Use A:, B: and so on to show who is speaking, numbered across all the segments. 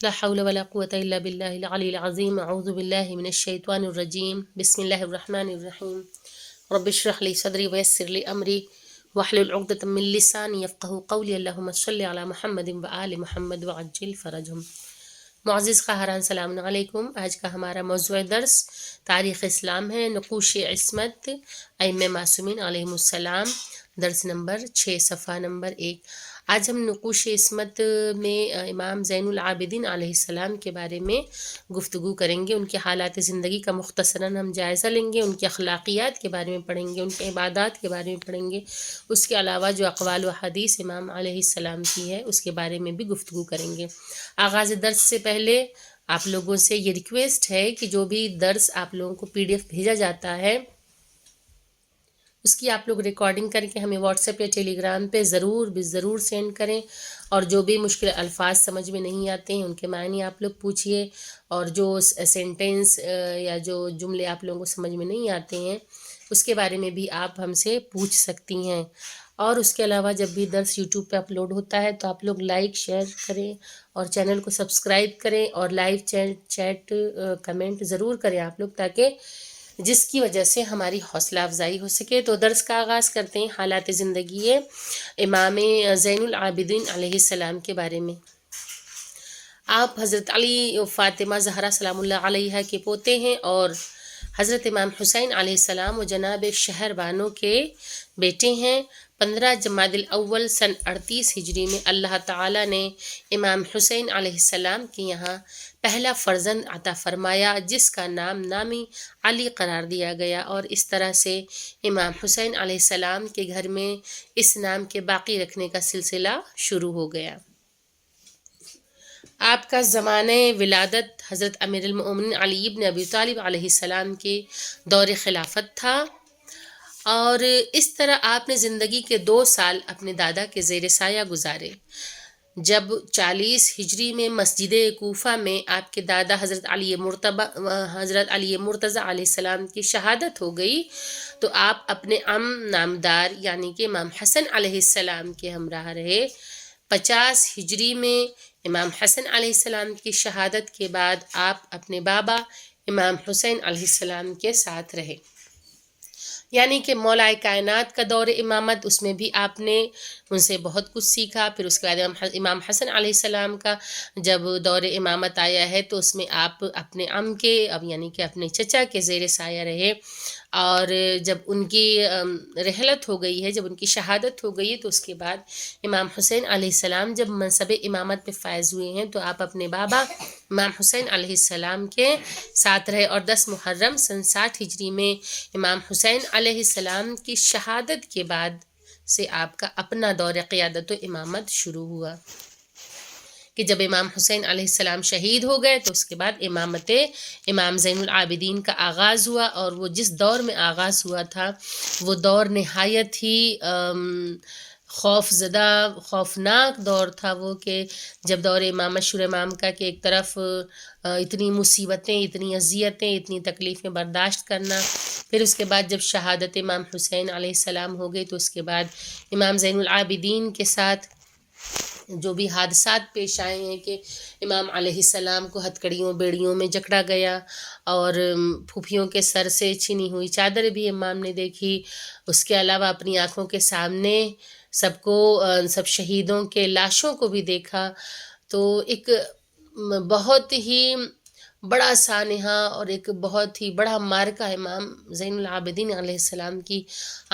A: لا حول ولا قوة إلا بالله العلي العظيم. أعوذ بالله من الشيطان الرجيم. بسم الله الرحمن الرحيم. رب اشرح لي صدري ويسر لي أمري واحلل عقدة من لساني يفقهوا قولي. اللهم صل على محمد وآل محمد وعجل فرجهم. معزز خواہران سلام علیکم. آج کا ہمارا موضوع درس تاریخ اسلام ہے، نقوش عصمت ائمہ معصومین علیہم السلام، درس نمبر 6 صفحہ نمبر 1۔ آج ہم نقوش عصمت میں امام زین العابدین علیہ السلام کے بارے میں گفتگو کریں گے۔ ان کے حالات زندگی کا مختصراً ہم جائزہ لیں گے، ان کے اخلاقیات کے بارے میں پڑھیں گے، ان کے عبادات کے بارے میں پڑھیں گے، اس کے علاوہ جو اقوال و حدیث امام علیہ السلام کی ہے اس کے بارے میں بھی گفتگو کریں گے۔ آغاز درس سے پہلے آپ لوگوں سے یہ ریکویسٹ ہے کہ جو بھی درس آپ لوگوں کو PDF بھیجا جاتا ہے اس کی آپ لوگ ریکارڈنگ کر کے ہمیں واٹس ایپ یا ٹیلی گرام پہ ضرور سینڈ کریں، اور جو بھی مشکل الفاظ سمجھ میں نہیں آتے ہیں ان کے معنی آپ لوگ پوچھیے، اور جو سینٹنس یا جو جملے آپ لوگوں کو سمجھ میں نہیں آتے ہیں اس کے بارے میں بھی آپ ہم سے پوچھ سکتی ہیں۔ اور اس کے علاوہ جب بھی درس یوٹیوب پہ اپلوڈ ہوتا ہے تو آپ لوگ لائک شیئر کریں اور چینل کو سبسکرائب کریں، اور لائیو چیٹ کمنٹ ضرور کریں آپ لوگ، تاکہ جس کی وجہ سے ہماری حوصلہ افزائی ہو سکے۔ تو درس کا آغاز کرتے ہیں حالات زندگی امام زین العابدین علیہ السلام کے بارے میں۔ آپ حضرت علی و فاطمہ زہرا سلام اللہ علیہ کے پوتے ہیں، اور حضرت امام حسین علیہ السلام و جناب شہر بانو کے بیٹے ہیں۔ 15 جمادی الاول سن 38 ہجری میں اللہ تعالیٰ نے امام حسین علیہ السلام کے یہاں پہلا فرزند عطا فرمایا، جس کا نامی علی قرار دیا گیا، اور اس طرح سے امام حسین علیہ السلام کے گھر میں اس نام کے باقی رکھنے کا سلسلہ شروع ہو گیا۔ آپ کا زمانہ ولادت حضرت امیر المؤمنین علی بن ابی طالب علیہ السلام کے دور خلافت تھا، اور اس طرح آپ نے زندگی کے 2 سال اپنے دادا کے زیر سایہ گزارے۔ جب 40 ہجری میں مسجد کوفہ میں آپ کے دادا حضرت علی مرتضیٰ علیہ السلام کی شہادت ہو گئی تو آپ اپنے نامدار یعنی کہ امام حسن علیہ السلام کے ہمراہ رہے۔ 50 ہجری میں امام حسن علیہ السلام کی شہادت کے بعد آپ اپنے بابا امام حسین علیہ السلام کے ساتھ رہے، یعنی کہ مولا کائنات کا دور امامت، اس میں بھی آپ نے ان سے بہت کچھ سیکھا۔ پھر اس کے بعد امام حسن علیہ السلام کا جب دور امامت آیا ہے تو اس میں آپ اپنے کے یعنی کہ اپنے چچا کے زیر سایہ رہے، اور جب ان کی رحلت ہو گئی ہے، جب ان کی شہادت ہو گئی ہے تو اس کے بعد امام حسین علیہ السلام جب منصب امامت پہ فائز ہوئے ہیں تو آپ اپنے بابا امام حسین علیہ السلام کے ساتھ رہے، اور 10 محرم سن 60 ہجری میں امام حسین علیہ السلام کی شہادت کے بعد سے آپ کا اپنا دور قیادت و امامت شروع ہوا، کہ جب امام حسین علیہ السلام شہید ہو گئے تو اس کے بعد امامت امام زین العابدین کا آغاز ہوا، اور وہ جس دور میں آغاز ہوا تھا وہ دور نہایت ہی خوفناک دور تھا وہ، کہ جب دور امام مشہور امام کا کہ ایک طرف اتنی مصیبتیں، اتنی اذیتیں، اتنی تکلیفیں برداشت کرنا، پھر اس کے بعد جب شہادت امام حسین علیہ السلام ہو گئی تو اس کے بعد امام زین العابدین کے ساتھ جو بھی حادثات پیش آئے ہیں کہ امام علیہ السلام کو ہتکڑیوں بیڑیوں میں جکڑا گیا، اور پھوپھیوں کے سر سے چھنی ہوئی چادر بھی امام نے دیکھی، اس کے علاوہ اپنی آنکھوں کے سامنے سب شہیدوں کے لاشوں کو بھی دیکھا، تو ایک بہت ہی بڑا سانحہ اور ایک بہت ہی بڑا معرکہ امام زین العابدین علیہ السلام کی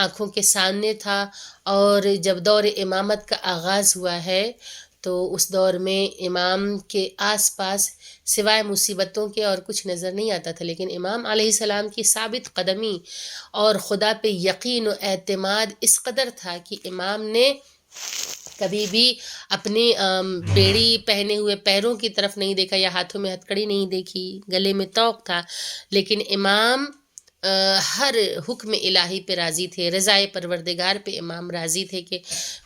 A: آنکھوں کے سامنے تھا۔ اور جب دور امامت کا آغاز ہوا ہے تو اس دور میں امام کے آس پاس سوائے مصیبتوں کے اور کچھ نظر نہیں آتا تھا، لیکن امام علیہ السلام کی ثابت قدمی اور خدا پہ یقین و اعتماد اس قدر تھا کہ امام نے کبھی بھی اپنے بیڑی پہنے ہوئے پیروں کی طرف نہیں دیکھا، یا ہاتھوں میں ہتکڑی نہیں دیکھی، گلے میں طوق تھا، لیکن امام ہر حکم الہی پہ راضی تھے، رضائے پروردگار پہ امام راضی تھے کہ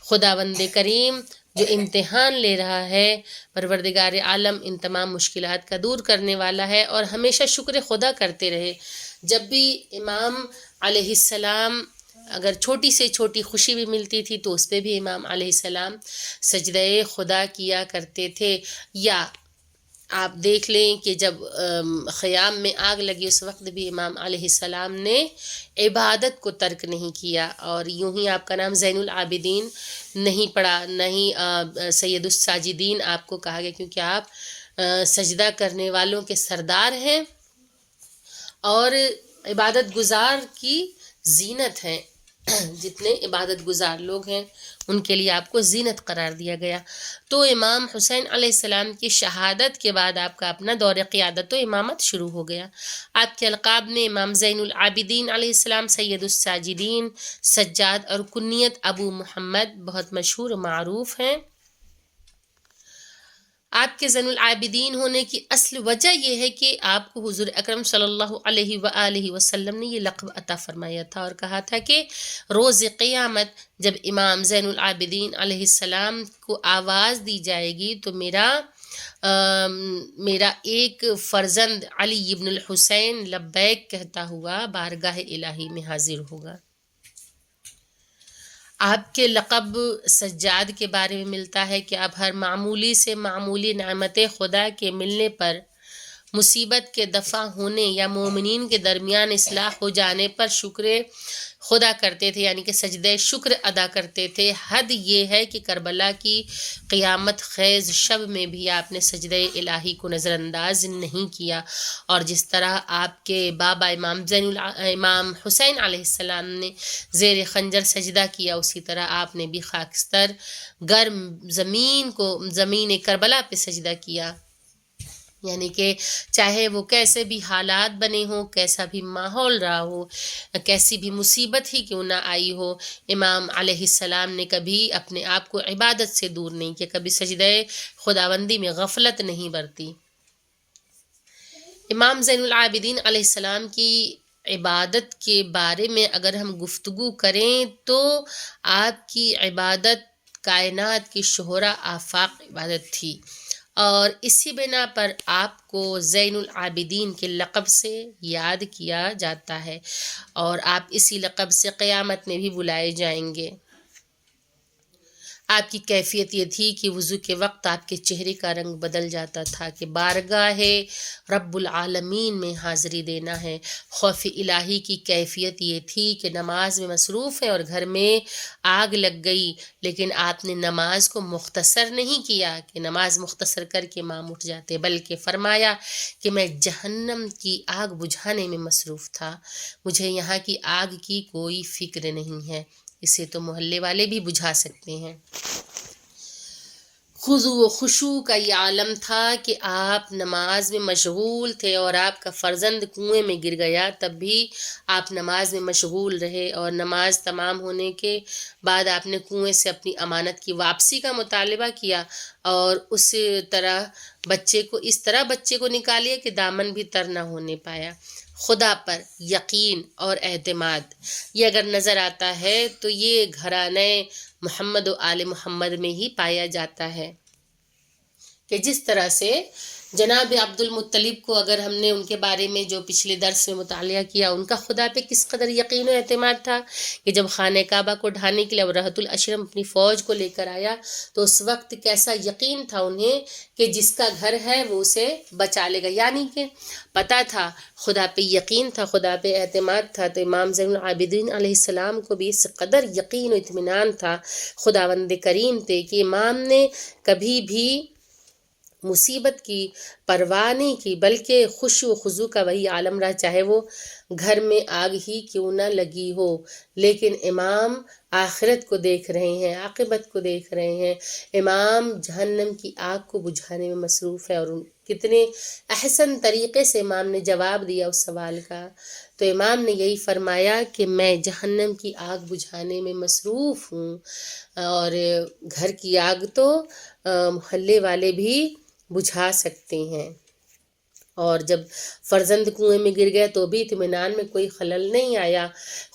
A: خداوند کریم جو امتحان لے رہا ہے، پروردگار عالم ان تمام مشکلات کا دور کرنے والا ہے، اور ہمیشہ شکر خدا کرتے رہے۔ جب بھی امام علیہ السلام اگر چھوٹی سے چھوٹی خوشی بھی ملتی تھی تو اس پہ بھی امام علیہ السلام سجدہ خدا کیا کرتے تھے، یا آپ دیکھ لیں کہ جب خیام میں آگ لگی اس وقت بھی امام علیہ السلام نے عبادت کو ترک نہیں کیا، اور یوں ہی آپ کا نام زین العابدین نہیں پڑا، نہیں سید الساجدین آپ کو کہا گیا، کیونکہ آپ سجدہ کرنے والوں کے سردار ہیں اور عبادت گزار کی زینت ہیں۔ جتنے عبادت گزار لوگ ہیں ان کے لیے آپ کو زینت قرار دیا گیا۔ تو امام حسین علیہ السلام کی شہادت کے بعد آپ کا اپنا دور قیادت و امامت شروع ہو گیا۔ آپ کے القاب میں امام زین العابدین علیہ السلام، سید الساجدین، سجاد اور کنیت ابو محمد بہت مشہور و معروف ہیں۔ آپ کے زین العابدین ہونے کی اصل وجہ یہ ہے کہ آپ کو حضور اکرم صلی اللہ علیہ وآلہ وسلم نے یہ لقب عطا فرمایا تھا اور کہا تھا کہ روز قیامت جب امام زین العابدین علیہ السلام کو آواز دی جائے گی تو میرا ایک فرزند علی ابن الحسین لبیک کہتا ہوا بارگاہ الہی میں حاضر ہوگا۔ آپ کے لقب سجاد کے بارے میں ملتا ہے کہ آپ ہر معمولی سے معمولی نعمت خدا کے ملنے پر، مصیبت کے دفع ہونے یا مومنین کے درمیان اصلاح ہو جانے پر شکر خدا کرتے تھے، یعنی کہ سجدہ شکر ادا کرتے تھے۔ حد یہ ہے کہ کربلا کی قیامت خیز شب میں بھی آپ نے سجدہ الہی کو نظر انداز نہیں کیا، اور جس طرح آپ کے بابا امام حسین علیہ السلام نے زیر خنجر سجدہ کیا، اسی طرح آپ نے بھی خاکستر گرم زمین کربلا پہ سجدہ کیا، یعنی کہ چاہے وہ کیسے بھی حالات بنے ہوں، کیسا بھی ماحول رہا ہو، کیسی بھی مصیبت ہی کیوں نہ آئی ہو، امام علیہ السلام نے کبھی اپنے آپ کو عبادت سے دور نہیں کیا، کبھی سجدہ خداوندی میں غفلت نہیں برتی۔ امام زین العابدین علیہ السلام کی عبادت کے بارے میں اگر ہم گفتگو کریں تو آپ کی عبادت کائنات کی شہرا آفاق عبادت تھی، اور اسی بنا پر آپ کو زین العابدین کے لقب سے یاد کیا جاتا ہے، اور آپ اسی لقب سے قیامت میں بھی بلائے جائیں گے۔ آپ کی کیفیت یہ تھی کہ وضو کے وقت آپ کے چہرے کا رنگ بدل جاتا تھا کہ بارگاہ رب العالمین میں حاضری دینا ہے۔ خوف الہی کی کیفیت یہ تھی کہ نماز میں مصروف ہیں اور گھر میں آگ لگ گئی، لیکن آپ نے نماز کو مختصر نہیں کیا کہ نماز مختصر کر کے امام اٹھ جاتے، بلکہ فرمایا کہ میں جہنم کی آگ بجھانے میں مصروف تھا، مجھے یہاں کی آگ کی کوئی فکر نہیں ہے، اسے تو محلے والے بھی بجھا سکتے ہیں۔ خضوع و خشوع کا یہ عالم تھا کہ آپ نماز میں مشغول تھے، اور آپ کا فرزند کنویں میں گر گیا تب بھی آپ نماز میں مشغول رہے، اور نماز تمام ہونے کے بعد آپ نے کنویں سے اپنی امانت کی واپسی کا مطالبہ کیا، اور اس طرح بچے کو نکالیا کہ دامن بھی تر نہ ہونے پایا۔ خدا پر یقین اور اعتماد یہ اگر نظر آتا ہے تو یہ گھرانے محمد و آل محمد میں ہی پایا جاتا ہے، کہ جس طرح سے جناب عبد المطلب کو اگر ہم نے ان کے بارے میں جو پچھلے درس میں مطالعہ کیا، ان کا خدا پہ کس قدر یقین و اعتماد تھا کہ جب خانہ کعبہ کو ڈھانے کے لیے رحت الاشرم اپنی فوج کو لے کر آیا تو اس وقت کیسا یقین تھا انہیں کہ جس کا گھر ہے وہ اسے بچا لے گا، یعنی کہ پتہ تھا، خدا پہ یقین تھا، خدا پہ اعتماد تھا۔ تو امام زین العابدین علیہ السلام کو بھی اس قدر یقین و اطمینان تھا خداوند کریم تھے کہ امام نے کبھی بھی مصیبت کی پرواہ نہیں کی، بلکہ خشوع و خضوع کا وہی عالم رہا، چاہے وہ گھر میں آگ ہی کیوں نہ لگی ہو، لیکن امام آخرت کو دیکھ رہے ہیں، عاقبت کو دیکھ رہے ہیں، امام جہنم کی آگ کو بجھانے میں مصروف ہے، اور کتنے احسن طریقے سے امام نے جواب دیا اس سوال کا۔ تو امام نے یہی فرمایا کہ میں جہنم کی آگ بجھانے میں مصروف ہوں، اور گھر کی آگ تو محلے والے بھی بجھا سکتے ہیں، اور جب فرزند کنویں میں گر گیا تو بھی اطمینان میں کوئی خلل نہیں آیا،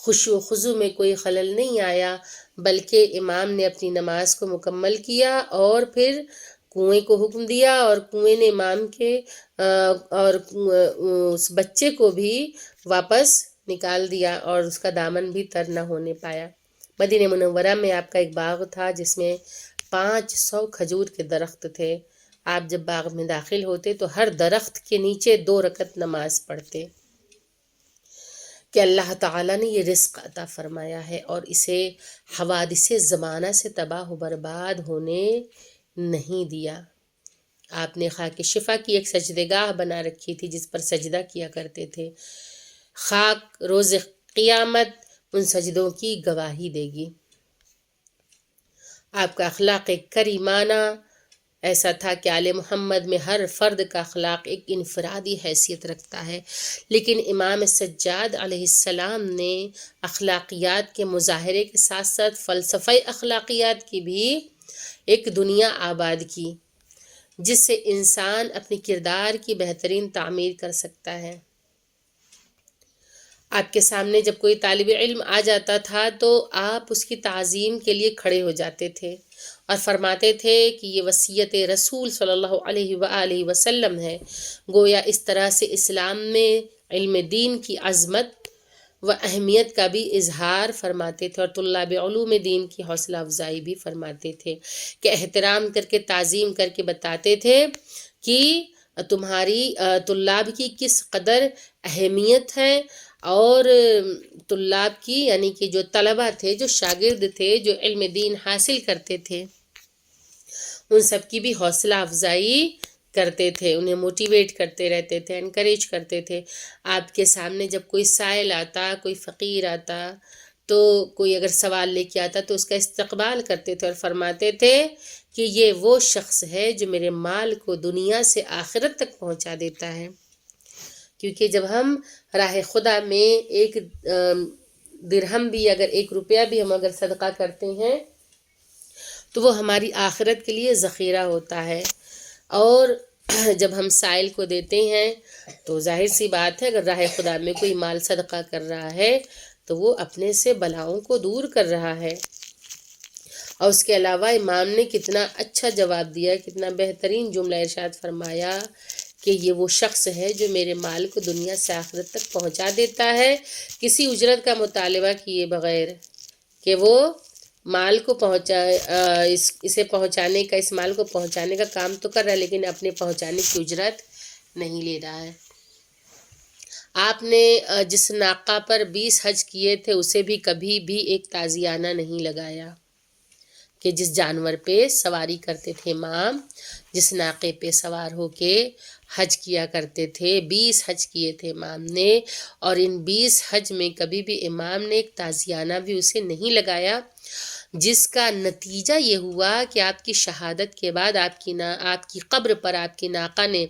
A: خشوع و خضوع میں کوئی خلل نہیں آیا، بلکہ امام نے اپنی نماز کو مکمل کیا اور پھر کنویں کو حکم دیا، اور کنویں نے امام کے اور اس بچے کو بھی واپس نکال دیا، اور اس کا دامن بھی تر نہ ہونے پایا۔ مدینہ منورہ میں آپ کا ایک باغ تھا جس میں 500 کھجور کے درخت تھے، آپ جب باغ میں داخل ہوتے تو ہر درخت کے نیچے 2 رکعت نماز پڑھتے کہ اللہ تعالیٰ نے یہ رزق عطا فرمایا ہے اور اسے حوادث زمانہ سے تباہ و برباد ہونے نہیں دیا۔ آپ نے خاک شفا کی ایک سجدگاہ بنا رکھی تھی جس پر سجدہ کیا کرتے تھے۔ خاک روز قیامت ان سجدوں کی گواہی دے گی۔ آپ کا اخلاق کریمانہ ایسا تھا کہ آل محمد میں ہر فرد کا اخلاق ایک انفرادی حیثیت رکھتا ہے، لیکن امام سجاد علیہ السلام نے اخلاقیات کے مظاہرے کے ساتھ ساتھ فلسفہ اخلاقیات کی بھی ایک دنیا آباد کی جس سے انسان اپنے کردار کی بہترین تعمیر کر سکتا ہے۔ آپ کے سامنے جب کوئی طالب علم آ جاتا تھا تو آپ اس کی تعظیم کے لیے کھڑے ہو جاتے تھے اور فرماتے تھے کہ یہ وصیت رسول صلی اللہ علیہ وآلہ وسلم ہے۔ گویا اس طرح سے اسلام میں علم دین کی عظمت و اہمیت کا بھی اظہار فرماتے تھے اور طلاب علوم دین کی حوصلہ افزائی بھی فرماتے تھے کہ احترام کر کے تعظیم کر کے بتاتے تھے کہ تمہاری طلاب کی کس قدر اہمیت ہے، اور طلاب کی یعنی کہ جو طلبہ تھے، جو شاگرد تھے، جو علم دین حاصل کرتے تھے، ان سب کی بھی حوصلہ افزائی کرتے تھے، انہیں موٹیویٹ کرتے رہتے تھے، انکریج کرتے تھے۔ آپ کے سامنے جب کوئی سائل آتا، کوئی فقیر آتا، تو کوئی اگر سوال لے کے آتا تو اس کا استقبال کرتے تھے اور فرماتے تھے کہ یہ وہ شخص ہے جو میرے مال کو دنیا سے آخرت تک پہنچا دیتا ہے، کیونکہ جب ہم راہ خدا میں ایک درہم بھی، اگر 1 روپیہ بھی ہم اگر صدقہ کرتے ہیں تو وہ ہماری آخرت کے لیے ذخیرہ ہوتا ہے، اور جب ہم سائل کو دیتے ہیں تو ظاہر سی بات ہے اگر راہ خدا میں کوئی مال صدقہ کر رہا ہے تو وہ اپنے سے بلاؤں کو دور کر رہا ہے۔ اور اس کے علاوہ امام نے کتنا اچھا جواب دیا، کتنا بہترین جملہ ارشاد فرمایا کہ یہ وہ شخص ہے جو میرے مال کو دنیا سے آخرت تک پہنچا دیتا ہے، کسی اجرت کا مطالبہ کیے بغیر، کہ وہ مال کو اسے پہنچانے کا، اس مال کو پہنچانے کا کام تو کر رہا ہے لیکن اپنے پہنچانے کی اجرت نہیں لے رہا ہے۔ آپ نے جس ناقہ پر 20 حج کیے تھے اسے بھی کبھی بھی ایک تازیانہ نہیں لگایا، کہ جس جانور پہ سواری کرتے تھے امام، جس ناقے پہ سوار ہو کے حج کیا کرتے تھے، 20 حج کیے تھے امام نے، اور ان 20 حج میں کبھی بھی امام نے ایک تازیانہ بھی اسے نہیں لگایا، جس کا نتیجہ یہ ہوا کہ آپ کی شہادت کے بعد آپ کی قبر پر آپ کی ناقہ نے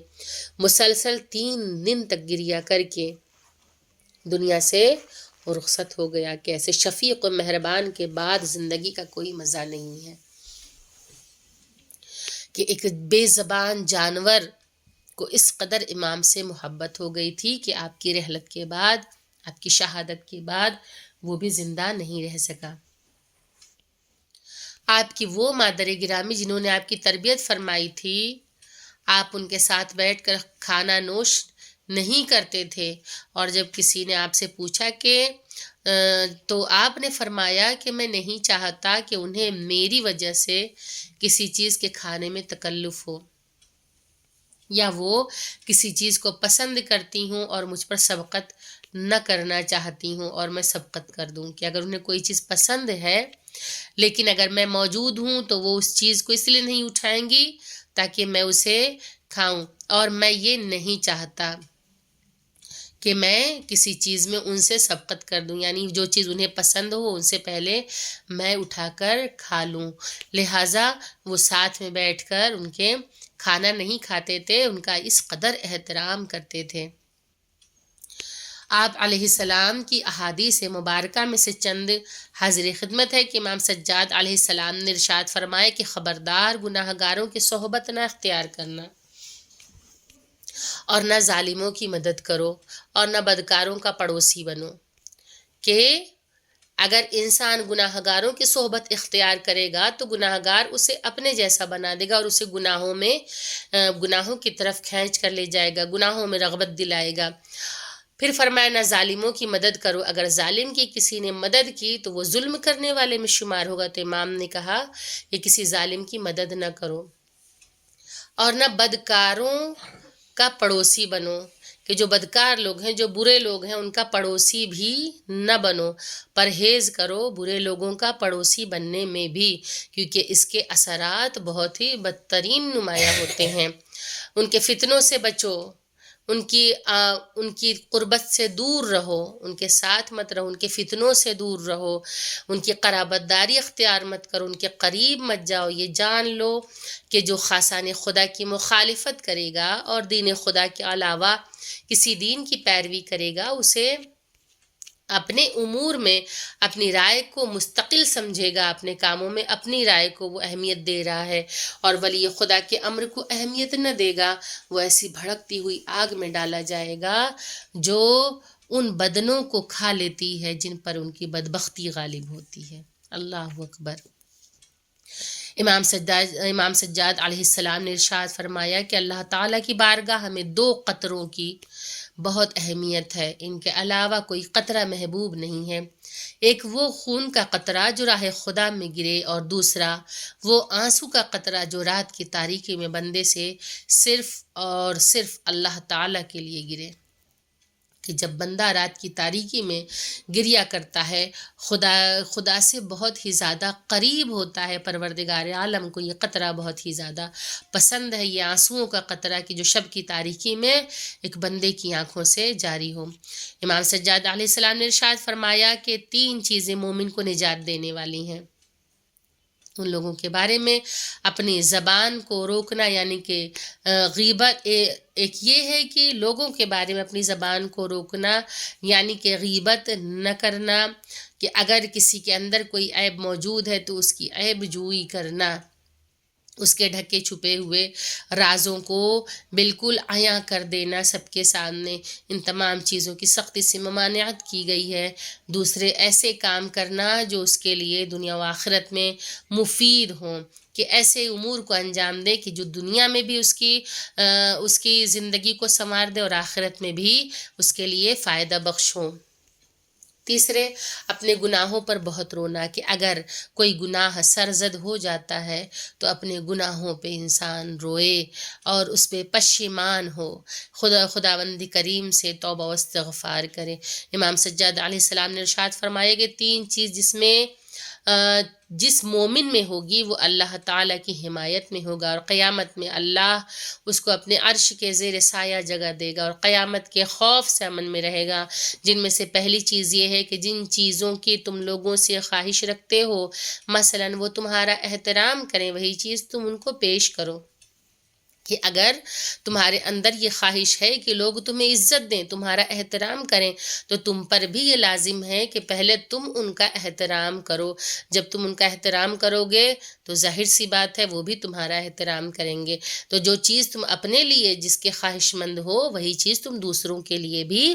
A: مسلسل 3 دن تک گریہ کر کے دنیا سے رخصت ہو گیا، کہ ایسے شفیق و مہربان کے بعد زندگی کا کوئی مزہ نہیں ہے، کہ ایک بے زبان جانور کو اس قدر امام سے محبت ہو گئی تھی کہ آپ کی رحلت کے بعد، آپ کی شہادت کے بعد وہ بھی زندہ نہیں رہ سکا۔ آپ کی وہ مادر گرامی جنہوں نے آپ کی تربیت فرمائی تھی، آپ ان کے ساتھ بیٹھ کر کھانا نوش نہیں کرتے تھے، اور جب کسی نے آپ سے پوچھا کہ تو آپ نے فرمایا کہ میں نہیں چاہتا کہ انہیں میری وجہ سے کسی چیز کے کھانے میں تکلف ہو، یا وہ کسی چیز کو پسند کرتی ہوں اور مجھ پر سبقت نہ کرنا چاہتی ہوں اور میں سبقت کر دوں، کہ اگر انہیں کوئی چیز پسند ہے لیکن اگر میں موجود ہوں تو وہ اس چیز کو اس لیے نہیں اٹھائیں گی تاکہ میں اسے کھاؤں، اور میں یہ نہیں چاہتا کہ میں کسی چیز میں ان سے سبقت کر دوں، یعنی جو چیز انہیں پسند ہو ان سے پہلے میں اٹھا کر کھا لوں، لہٰذا وہ ساتھ میں بیٹھ کر ان کے کھانا نہیں کھاتے تھے، ان کا اس قدر احترام کرتے تھے۔ آپ علیہ السلام کی احادیث مبارکہ میں سے چند حاضر خدمت ہے کہ امام سجاد علیہ السلام نے ارشاد فرمایا کہ خبردار گناہ گاروں کی صحبت نہ اختیار کرنا، اور نہ ظالموں کی مدد کرو، اور نہ بدکاروں کا پڑوسی بنو، کہ اگر انسان گناہ گاروں کی صحبت اختیار کرے گا تو گناہ گار اسے اپنے جیسا بنا دے گا اور اسے گناہوں کی طرف کھینچ کر لے جائے گا، گناہوں میں رغبت دلائے گا۔ پھر فرمایا نہ ظالموں کی مدد کرو، اگر ظالم کی کسی نے مدد کی تو وہ ظلم کرنے والے میں شمار ہوگا، تو امام نے کہا کہ کسی ظالم کی مدد نہ کرو۔ اور نہ بدکاروں کا پڑوسی بنو، کہ جو بدکار لوگ ہیں، جو برے لوگ ہیں، ان کا پڑوسی بھی نہ بنو۔ پرہیز کرو برے لوگوں کا پڑوسی بننے میں بھی، کیونکہ اس کے اثرات بہت ہی بدترین نمایاں ہوتے ہیں۔ ان کے فتنوں سے بچو، ان کی قربت سے دور رہو، ان کے ساتھ مت رہو، ان کے فتنوں سے دور رہو، ان کی قرابت داری اختیار مت کرو، ان کے قریب مت جاؤ۔ یہ جان لو کہ جو خاصان خدا کی مخالفت کرے گا اور دین خدا کے علاوہ کسی دین کی پیروی کرے گا، اسے اپنے امور میں اپنی رائے کو مستقل سمجھے گا، اپنے کاموں میں اپنی رائے کو وہ اہمیت دے رہا ہے، اور ولی خدا کے امر کو اہمیت نہ دے گا، وہ ایسی بھڑکتی ہوئی آگ میں ڈالا جائے گا جو ان بدنوں کو کھا لیتی ہے جن پر ان کی بدبختی غالب ہوتی ہے۔ اللہ اکبر۔ امام سجاد علیہ السلام نے ارشاد فرمایا کہ اللہ تعالیٰ کی بارگاہ میں 2 قطروں کی بہت اہمیت ہے، ان کے علاوہ کوئی قطرہ محبوب نہیں ہے۔ ایک وہ خون کا قطرہ جو راہ خدا میں گرے، اور دوسرا وہ آنسو کا قطرہ جو رات کی تاریکی میں بندے سے صرف اور صرف اللہ تعالیٰ کے لیے گرے، کہ جب بندہ رات کی تاریکی میں گریا کرتا ہے، خدا سے بہت ہی زیادہ قریب ہوتا ہے۔ پروردگار عالم کو یہ قطرہ بہت ہی زیادہ پسند ہے، یہ آنسوؤں کا قطرہ کہ جو شب کی تاریکی میں ایک بندے کی آنکھوں سے جاری ہو۔ امام سجاد علیہ السلام نے ارشاد فرمایا کہ 3 چیزیں مومن کو نجات دینے والی ہیں۔ ان لوگوں کے بارے میں اپنی زبان کو روکنا، یعنی کہ غیبت، ایک یہ ہے کہ لوگوں کے بارے میں اپنی زبان کو روکنا، یعنی کہ غیبت نہ کرنا، کہ اگر کسی کے اندر کوئی عیب موجود ہے تو اس کی عیب جوئی کرنا، اس کے ڈھکے چھپے ہوئے رازوں کو بالکل عیاں کر دینا سب کے سامنے۔ ان تمام چیزوں کی سختی سے ممانعت کی گئی ہے۔ دوسرے ایسے کام کرنا جو اس کے لیے دنیا و آخرت میں مفید ہوں، کہ ایسے امور کو انجام دے کہ جو دنیا میں بھی اس کی زندگی کو سنوار دے اور آخرت میں بھی اس کے لیے فائدہ بخش ہوں۔ تیسرے، اپنے گناہوں پر بہت رونا، کہ اگر کوئی گناہ سرزد ہو جاتا ہے تو اپنے گناہوں پہ انسان روئے اور اس پہ پشیمان ہو، خداوند کریم سے توبہ و استغفار کرے۔ امام سجاد علیہ السلام نے ارشاد فرمایا کہ 3 چیز جس مومن میں ہوگی وہ اللہ تعالیٰ کی حمایت میں ہوگا، اور قیامت میں اللہ اس کو اپنے عرش کے زیر سایہ جگہ دے گا، اور قیامت کے خوف سے امن میں رہے گا۔ جن میں سے پہلی چیز یہ ہے کہ جن چیزوں کی تم لوگوں سے خواہش رکھتے ہو، مثلا وہ تمہارا احترام کریں، وہی چیز تم ان کو پیش کرو۔ کہ اگر تمہارے اندر یہ خواہش ہے کہ لوگ تمہیں عزت دیں، تمہارا احترام کریں، تو تم پر بھی یہ لازم ہے کہ پہلے تم ان کا احترام کرو۔ جب تم ان کا احترام کرو گے تو ظاہر سی بات ہے وہ بھی تمہارا احترام کریں گے۔ تو جو چیز تم اپنے لیے جس کے خواہش مند ہو، وہی چیز تم دوسروں کے لیے بھی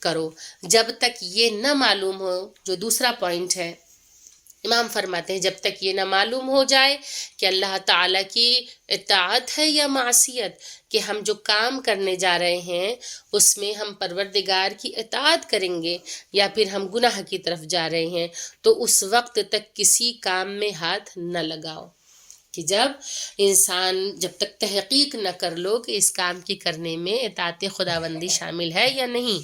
A: کرو۔ جب تک یہ نہ معلوم ہو، جو دوسرا پوائنٹ ہے، امام فرماتے ہیں جب تک یہ نہ معلوم ہو جائے کہ اللہ تعالیٰ کی اطاعت ہے یا معصیت، کہ ہم جو کام کرنے جا رہے ہیں اس میں ہم پروردگار کی اطاعت کریں گے یا پھر ہم گناہ کی طرف جا رہے ہیں، تو اس وقت تک کسی کام میں ہاتھ نہ لگاؤ۔ کہ جب تک تحقیق نہ کر لو کہ اس کام کی کرنے میں اطاعت خداوندی شامل ہے یا نہیں،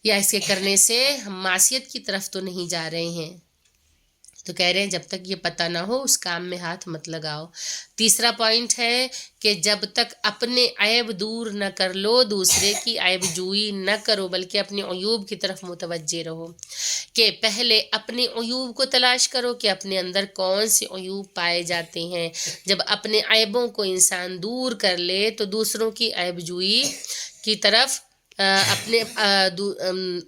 A: یا اس کے کرنے سے ہم معصیت کی طرف تو نہیں جا رہے ہیں، تو کہہ رہے ہیں جب تک یہ پتہ نہ ہو اس کام میں ہاتھ مت لگاؤ۔ تیسرا پوائنٹ ہے کہ جب تک اپنے عیب دور نہ کر لو، دوسرے کی عیب جوئی نہ کرو، بلکہ اپنے عیوب کی طرف متوجہ رہو، کہ پہلے اپنے عیوب کو تلاش کرو کہ اپنے اندر کون سے عیوب پائے جاتے ہیں۔ جب اپنے عیبوں کو انسان دور کر لے تو دوسروں کی عیب جوئی کی طرف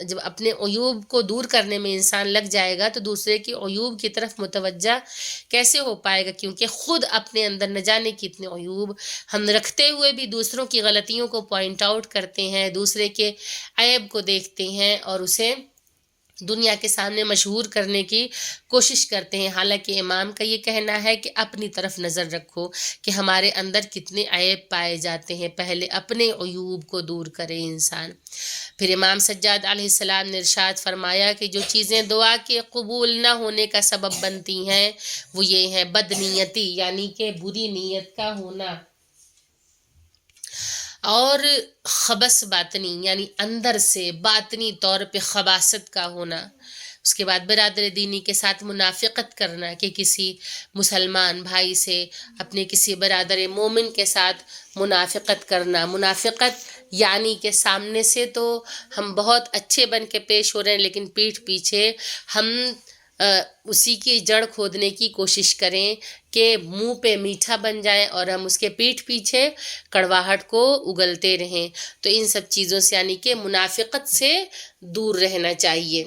A: جب اپنے عیوب کو دور کرنے میں انسان لگ جائے گا تو دوسرے کے عیوب کی طرف متوجہ کیسے ہو پائے گا؟ کیونکہ خود اپنے اندر نہ جانے کتنے عیوب ہم رکھتے ہوئے بھی دوسروں کی غلطیوں کو پوائنٹ آؤٹ کرتے ہیں، دوسرے کے عیب کو دیکھتے ہیں اور اسے دنیا کے سامنے مشہور کرنے کی کوشش کرتے ہیں۔ حالانکہ امام کا یہ کہنا ہے کہ اپنی طرف نظر رکھو کہ ہمارے اندر کتنے عیب پائے جاتے ہیں، پہلے اپنے عیوب کو دور کرے انسان۔ پھر امام سجاد علیہ السلام نے ارشاد فرمایا کہ جو چیزیں دعا کے قبول نہ ہونے کا سبب بنتی ہیں وہ یہ ہیں: بدنیتی، یعنی کہ بری نیت کا ہونا، اور خبث باطنی یعنی اندر سے باطنی طور پہ خباثت کا ہونا، اس کے بعد برادر دینی کے ساتھ منافقت کرنا کہ کسی مسلمان بھائی سے، اپنے کسی برادر مومن کے ساتھ منافقت کرنا۔ منافقت یعنی کہ سامنے سے تو ہم بہت اچھے بن کے پیش ہو رہے ہیں، لیکن پیٹھ پیچھے ہم اسی کی جڑ کھودنے کی کوشش کریں کہ منہ پہ میٹھا بن جائیں اور ہم اس کے پیٹھ پیچھے کڑواہٹ کو اگلتے رہیں۔ تو ان سب چیزوں سے یعنی کہ منافقت سے دور رہنا چاہیے۔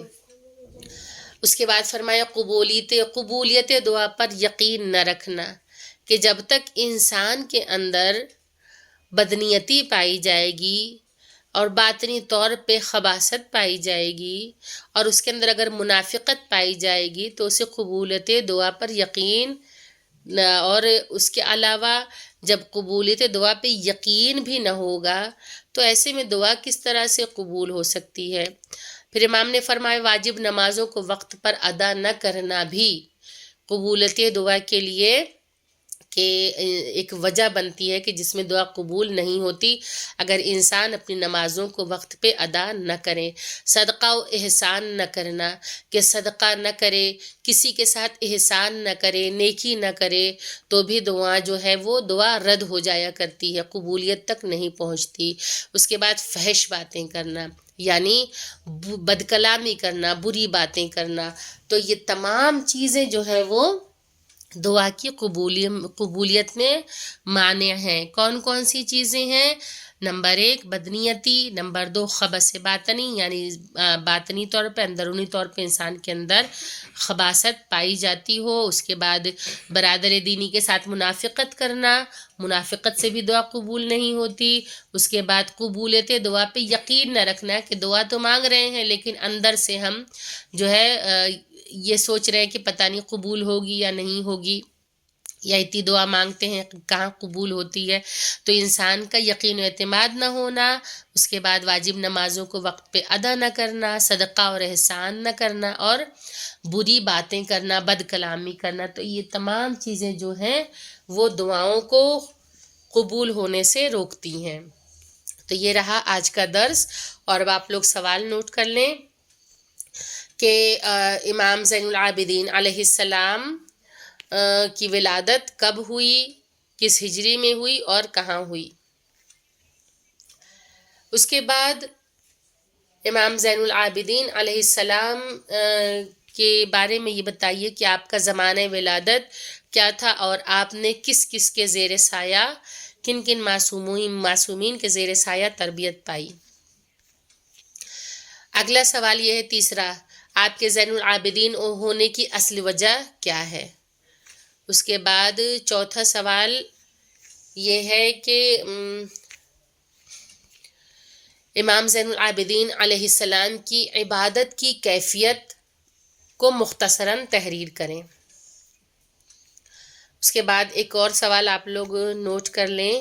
A: اس کے بعد فرمایا قبولیت دعا پر یقین نہ رکھنا، کہ جب تک انسان کے اندر بدنیتی پائی جائے گی اور باطنی طور پہ خباثت پائی جائے گی اور اس کے اندر اگر منافقت پائی جائے گی تو اسے قبولیت دعا پر یقین، اور اس کے علاوہ جب قبولیت دعا پہ یقین بھی نہ ہوگا تو ایسے میں دعا کس طرح سے قبول ہو سکتی ہے۔ پھر امام نے فرمایا واجب نمازوں کو وقت پر ادا نہ کرنا بھی قبولیت دعا کے لیے کہ ایک وجہ بنتی ہے کہ جس میں دعا قبول نہیں ہوتی اگر انسان اپنی نمازوں کو وقت پہ ادا نہ کرے۔ صدقہ و احسان نہ کرنا، کہ صدقہ نہ کرے، کسی کے ساتھ احسان نہ کرے، نیکی نہ کرے تو بھی دعا جو ہے وہ دعا رد ہو جایا کرتی ہے، قبولیت تک نہیں پہنچتی۔ اس کے بعد فحش باتیں کرنا یعنی بد کلامی کرنا، بری باتیں کرنا، تو یہ تمام چیزیں جو ہیں وہ دعا کی قبولیت میں مانع ہیں۔ کون کون سی چیزیں ہیں؟ نمبر 1 بدنیتی، نمبر 2 خبث باطنی یعنی باطنی طور پہ اندرونی طور پہ انسان کے اندر خباثت پائی جاتی ہو، اس کے بعد برادر دینی کے ساتھ منافقت کرنا، منافقت سے بھی دعا قبول نہیں ہوتی، اس کے بعد قبولیت دعا پہ یقین نہ رکھنا کہ دعا تو مانگ رہے ہیں لیکن اندر سے ہم جو ہے یہ سوچ رہے ہیں کہ پتہ نہیں قبول ہوگی یا نہیں ہوگی، یا اتنی دعا مانگتے ہیں کہاں قبول ہوتی ہے۔ تو انسان کا یقین و اعتماد نہ ہونا، اس کے بعد واجب نمازوں کو وقت پہ ادا نہ کرنا، صدقہ اور احسان نہ کرنا، اور بری باتیں کرنا، بد کلامی کرنا، تو یہ تمام چیزیں جو ہیں وہ دعاؤں کو قبول ہونے سے روکتی ہیں۔ تو یہ رہا آج کا درس، اور اب آپ لوگ سوال نوٹ کر لیں کہ امام زین العابدین علیہ السلام کی ولادت کب ہوئی، کس ہجری میں ہوئی اور کہاں ہوئی۔ اس کے بعد امام زین العابدین علیہ السلام کے بارے میں یہ بتائیے کہ آپ کا زمانہ ولادت کیا تھا اور آپ نے کس کس کے زیر سایہ، کن کن معصومین کے زیر سایہ تربیت پائی۔ اگلا سوال یہ ہے تیسرا، آپ کے زین العابدین ہونے کی اصل وجہ کیا ہے۔ اس کے بعد چوتھا سوال یہ ہے کہ امام زین العابدین علیہ السلام کی عبادت کی کیفیت کو مختصراً تحریر کریں۔ اس کے بعد ایک اور سوال آپ لوگ نوٹ کر لیں،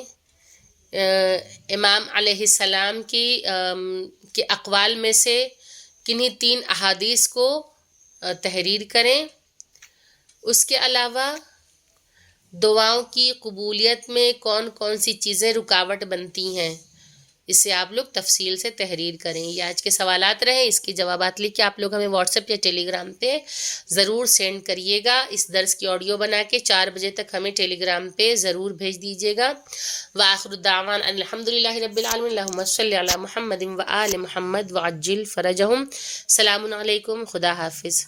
A: امام علیہ السلام کے اقوال میں سے کنہیں 3 احادیث کو تحریر کریں۔ اس کے علاوہ دعاؤں کی قبولیت میں کون کون سی چیزیں رکاوٹ بنتی ہیں، اسے آپ لوگ تفصیل سے تحریر کریں۔ یہ آج کے سوالات رہے، اس کے جوابات لکھ کے آپ لوگ ہمیں واٹس ایپ یا ٹیلی گرام پہ ضرور سینڈ کریے گا۔ اس درس کی آڈیو بنا کے 4 بجے تک ہمیں ٹیلی گرام پہ ضرور بھیج دیجیے گا۔ وآخر دعوان الحمدللہ رب العالمین، اللہم صلی علی محمد وآل محمد وعجل فرجہم۔ السلام علیکم، خدا حافظ۔